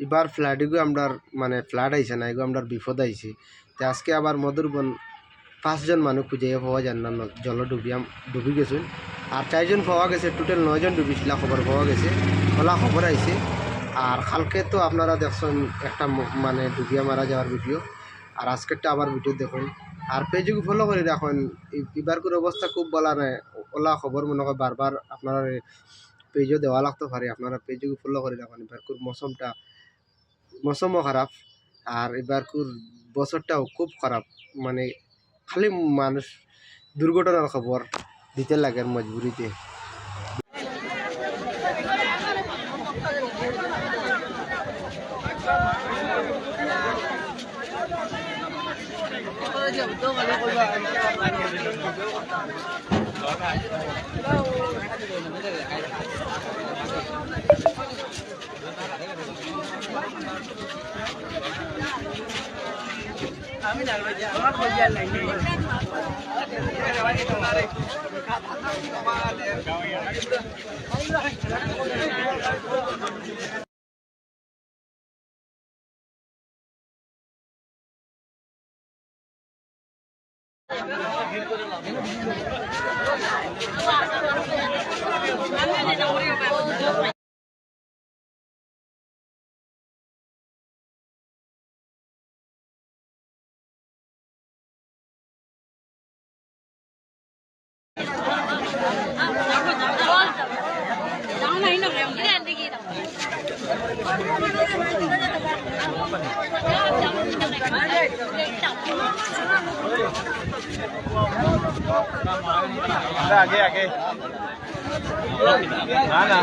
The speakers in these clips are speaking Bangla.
এবার ফ্লাডিগো আমরা মানে ফ্লাড আইছে না, এগো আমরা বিপদ আইছে। তো আজকে আবার মধুরবন 5 জন মানুষ খুঁজে পাওয়া যান না, জল ডুবি গেছেন। আর 4 জন পাওয়া গেছে, টোটাল 9 জন ডুবিছিল খবর পাওয়া গেছে, ওলা খবর আইছে। আর কালকে তো আপনারা দেখছেন একটা মানে ডুবিয়া মারা যাওয়ার ভিডিও, আর আজকেরটা আবার ভিডিও দেখুন। আর পেজকে ফলো করে রাখুন। এবারকার অবস্থা খুব বলা নাই, ওলা খবর মনে হয় বারবার আপনারা পেজও দেওয়া লাগতে পারে, আপনারা পেজকে ফলো করে রাখুন। এবারকার মৌসুমও খারাপ, আর এবারকার বছরটাও খুব খারাপ। মানে খালি মানুষ দুর্ঘটনার খবর দিতে লাগে মজবুরিতে। আমি জানবো যে আমার পরিবার নাই आगे आगे ना ना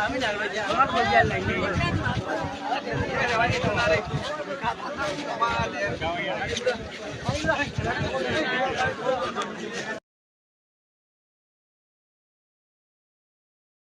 আমি জানবো যে আমার পরিবার নাই